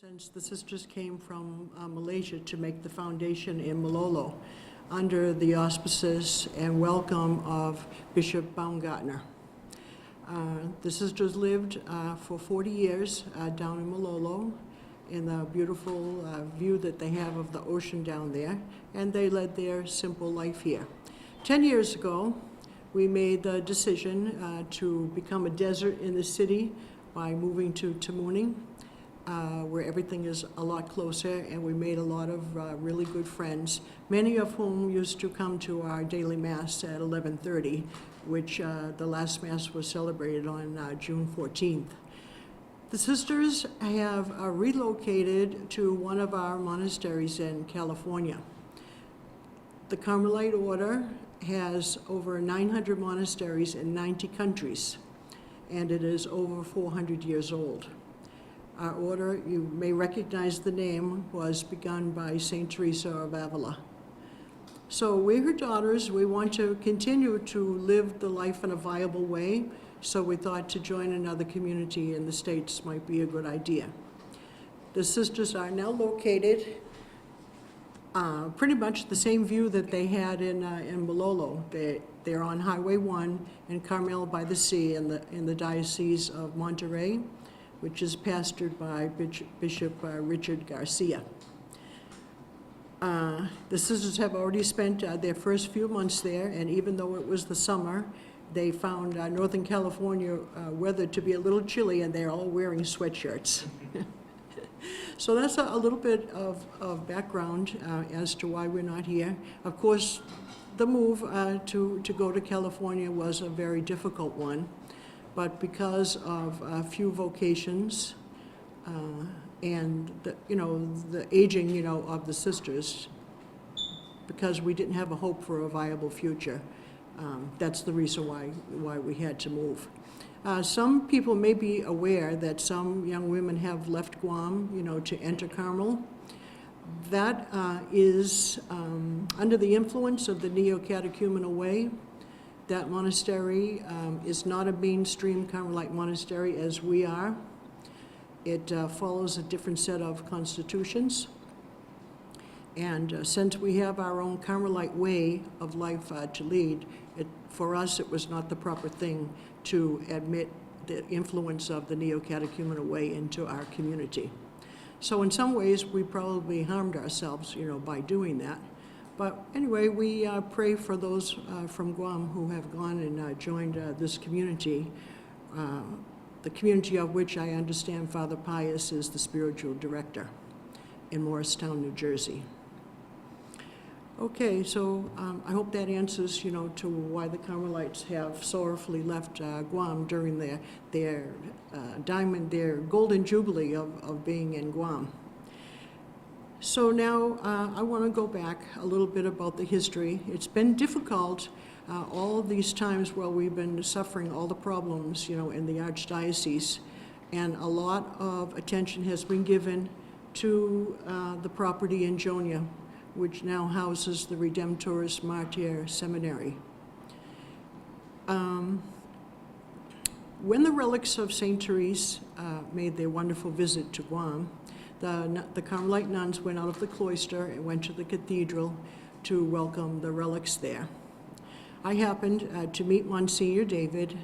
Since the sisters came from Malaysia to make the foundation in Malolo under the auspices and welcome of Bishop Baumgartner. The sisters lived for 40 years down in Malolo in the beautiful view that they have of the ocean down there, and they led their simple life here. 10 years ago, we made the decision to become a desert in the city by moving to Tamuning, where everything is a lot closer, and we made a lot of really good friends, many of whom used to come to our daily Mass at 11:30, which the last Mass was celebrated on June 14th. The sisters have relocated to one of our monasteries in California. The Carmelite Order has over 900 monasteries in 90 countries, and it is over 400 years old. Our order, you may recognize the name, was begun by St. Teresa of Avila. So we're her daughters. We want to continue to live the life in a viable way, so we thought to join another community in the States might be a good idea. The sisters are now located pretty much the same view that they had in Malolo. They're on Highway 1 in Carmel by the Sea in the Diocese of Monterey, which is pastored by Bishop Richard Garcia. The sisters have already spent their first few months there, and even though it was the summer, they found Northern California weather to be a little chilly, and they're all wearing sweatshirts. So that's a little bit of background as to why we're not here. Of course, the move to go to California was a very difficult one. But because of few vocations and the aging of the sisters, because we didn't have a hope for a viable future, that's the reason why we had to move. Some people may be aware that some young women have left Guam, to enter Carmel. That is under the influence of the Neo-Catechumenal Way. That monastery is not a mainstream Carmelite monastery as we are. It follows a different set of constitutions. And since we have our own Carmelite way of life to lead, for us it was not the proper thing to admit the influence of the Neo-Catechumenal Way into our community. So in some ways we probably harmed ourselves, by doing that. But anyway, we pray for those from Guam who have gone and joined this community, the community of which I understand Father Pius is the spiritual director in Morristown, New Jersey. Okay, so I hope that answers, to why the Carmelites have sorrowfully left Guam during their golden jubilee of being in Guam. So now I want to go back a little bit about the history. It's been difficult all of these times while we've been suffering all the problems, in the Archdiocese, and a lot of attention has been given to the property in Yona, which now houses the Redemptoris Mater Seminary. When the relics of St. Therese made their wonderful visit to Guam, the Carmelite nuns went out of the cloister and went to the cathedral to welcome the relics there. I happened to meet Monsignor David,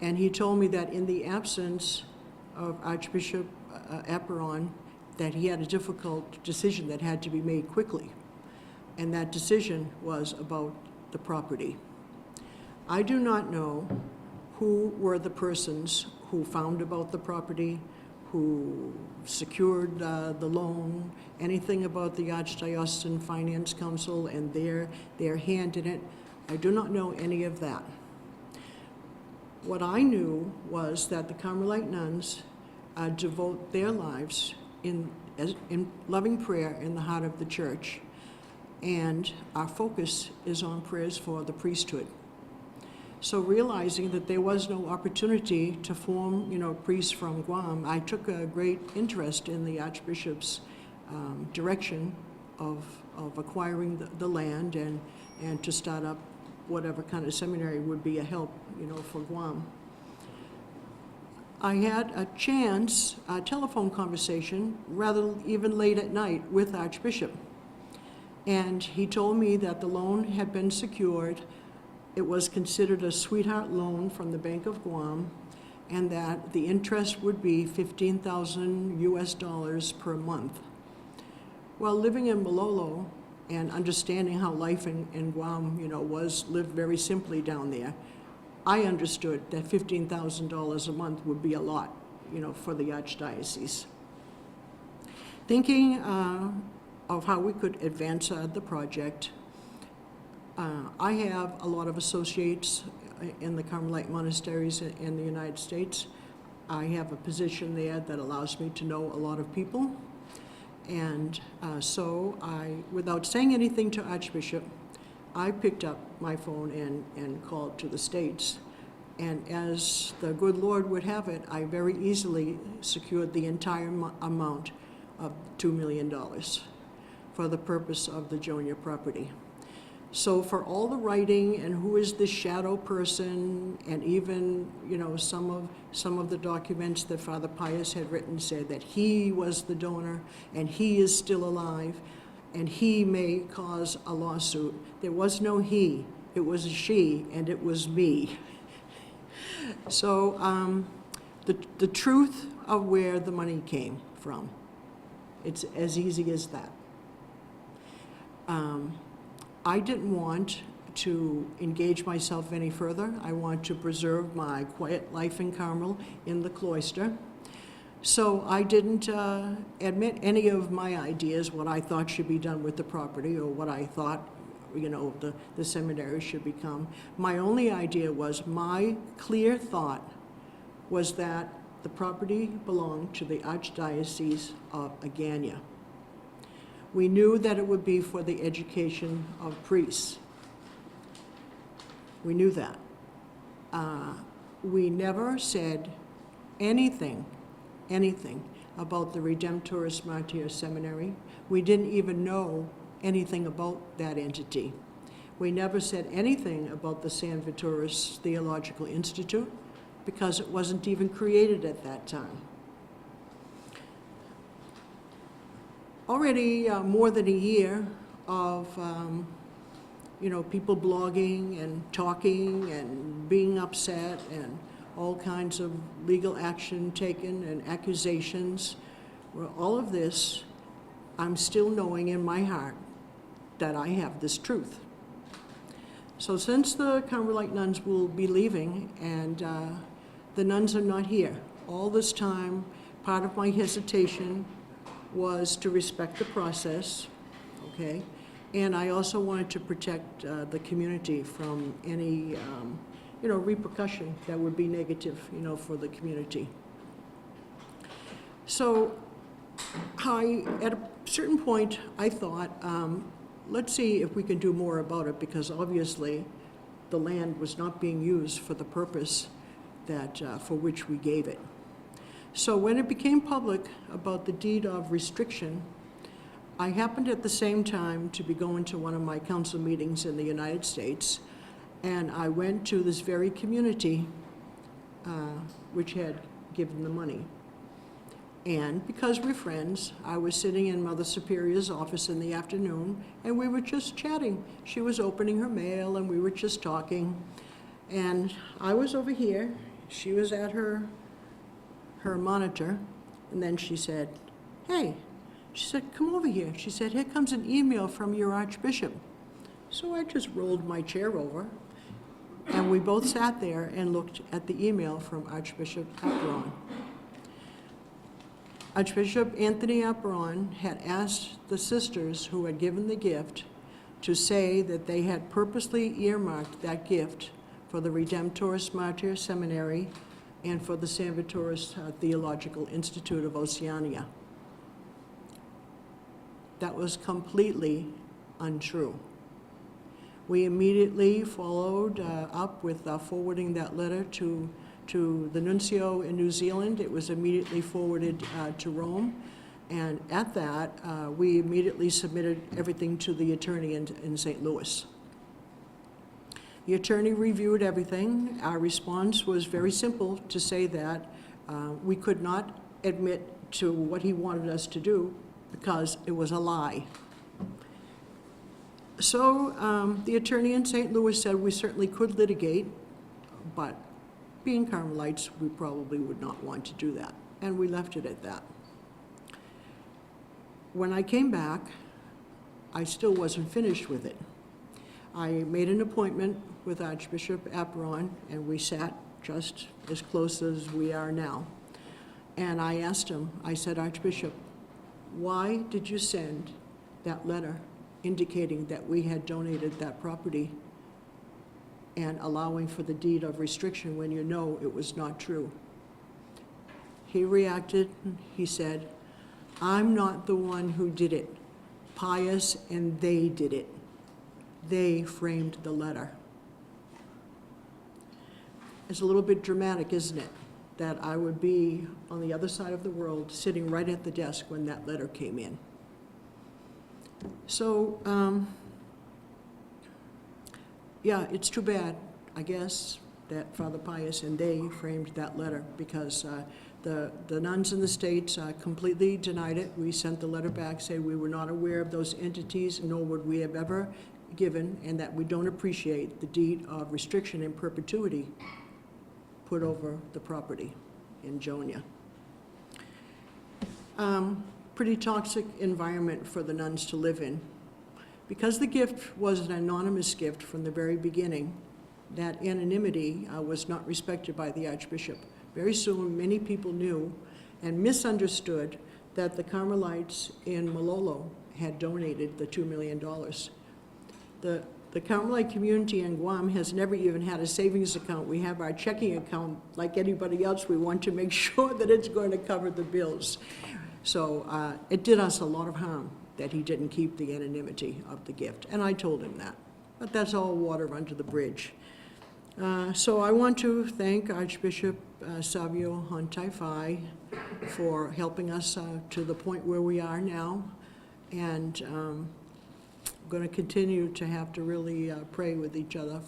and he told me that in the absence of Archbishop Aperon, that he had a difficult decision that had to be made quickly, and that decision was about the property. I do not know who were the persons who found about the property, who secured the loan, anything about the Archdiocesan Finance Council and their hand in it. I do not know any of that. What I knew was that the Carmelite nuns devote their lives in loving prayer in the heart of the church, and our focus is on prayers for the priesthood. So realizing that there was no opportunity to form, priests from Guam, I took a great interest in the Archbishop's direction of acquiring the land and to start up whatever kind of seminary would be a help, for Guam. I had a telephone conversation, rather even late at night, with Archbishop. And he told me that the loan had been secured. It was considered a sweetheart loan from the Bank of Guam, and that the interest would be $15,000 US per month. Well, living in Malolo and understanding how life in Guam, was lived very simply down there, I understood that $15,000 a month would be a lot, for the Archdiocese. Thinking of how we could advance the project, I have a lot of associates in the Carmelite monasteries in the United States. I have a position there that allows me to know a lot of people. And so without saying anything to Archbishop, I picked up my phone and called to the States. And as the good Lord would have it, I very easily secured the entire amount of $2 million for the purpose of the Yona property. So for all the writing and who is this shadow person, and even some of the documents that Father Pius had written said that he was the donor and he is still alive and he may cause a lawsuit. There was no he, it was a she, and it was me. So the truth of where the money came from, it's as easy as that. I didn't want to engage myself any further. I want to preserve my quiet life in Carmel in the cloister. So I didn't admit any of my ideas, what I thought should be done with the property or what I thought the seminary should become. My only idea was, my clear thought was that the property belonged to the Archdiocese of Agana. We knew that it would be for the education of priests. We knew that. We never said anything about the Redemptoris Mater Seminary. We didn't even know anything about that entity. We never said anything about the Salvatoris Theological Institute because it wasn't even created at that time. Already more than a year of people blogging and talking and being upset and all kinds of legal action taken and accusations. Well, all of this, I'm still knowing in my heart that I have this truth. So since the Carmelite nuns will be leaving and the nuns are not here, all this time, part of my hesitation was to respect the process, okay? And I also wanted to protect the community from any, repercussion that would be negative, for the community. So at a certain point, I thought, let's see if we can do more about it, because obviously the land was not being used for the purpose that for which we gave it. So when it became public about the deed of restriction, I happened at the same time to be going to one of my council meetings in the United States, and I went to this very community which had given the money. And because we're friends, I was sitting in Mother Superior's office in the afternoon, and we were just chatting. She was opening her mail, and we were just talking. And I was over here. She was at her monitor, and then she said, "Hey," she said, "come over here." She said, "Here comes an email from your Archbishop." So I just rolled my chair over, and we both sat there and looked at the email from Archbishop Apron. Archbishop Anthony Apron had asked the sisters who had given the gift to say that they had purposely earmarked that gift for the Redemptoris Mater Seminary and for the Salvatoris Theological Institute of Oceania. That was completely untrue. We immediately followed up with forwarding that letter to the nuncio in New Zealand. It was immediately forwarded to Rome, and at that, we immediately submitted everything to the attorney in St. Louis. The attorney reviewed everything. Our response was very simple, to say that We could not admit to what he wanted us to do because it was a lie. So the attorney in St. Louis said we certainly could litigate, but being Carmelites, we probably would not want to do that. And we left it at that. When I came back, I still wasn't finished with it. I made an appointment with Archbishop Apron, and we sat just as close as we are now. And I asked him, I said, Archbishop, why did you send that letter indicating that we had donated that property and allowing for the deed of restriction when you know it was not true? He reacted, he said, I'm not the one who did it. Pius and they did it. They framed the letter. It's a little bit dramatic, isn't it? That I would be on the other side of the world, sitting right at the desk when that letter came in. So, yeah, it's too bad, I guess, that Father Pius and they framed that letter, because the nuns in the States completely denied it. We sent the letter back, saying we were not aware of those entities, nor would we have ever given, and that we don't appreciate the deed of restriction in perpetuity put over the property in Yona. Pretty toxic environment for the nuns to live in. Because the gift was an anonymous gift from the very beginning, that anonymity was not respected by the Archbishop. Very soon, many people knew and misunderstood that the Carmelites in Malolo had donated the $2 million. The Carmelite community in Guam has never even had a savings account. We have our checking account like anybody else. We want to make sure that it's going to cover the bills. So it did us a lot of harm that he didn't keep the anonymity of the gift, and I told him that. But that's all water under the bridge. So I want to thank Archbishop Savio Hontaifai for helping us to the point where we are now, and I'm going to continue to have to really pray with each other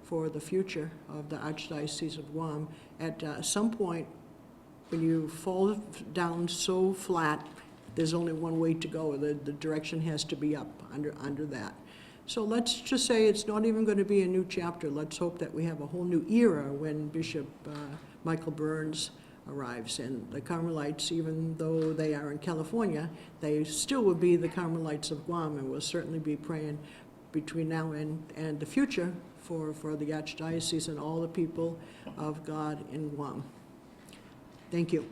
for the future of the Archdiocese of Guam. At some point, when you fall down so flat, there's only one way to go. The direction has to be up under that. So let's just say it's not even going to be a new chapter. Let's hope that we have a whole new era when Bishop Michael Burns arrives. And the Carmelites, even though they are in California, they still will be the Carmelites of Guam, and we'll certainly be praying between now and the future for the Archdiocese and all the people of God in Guam. Thank you.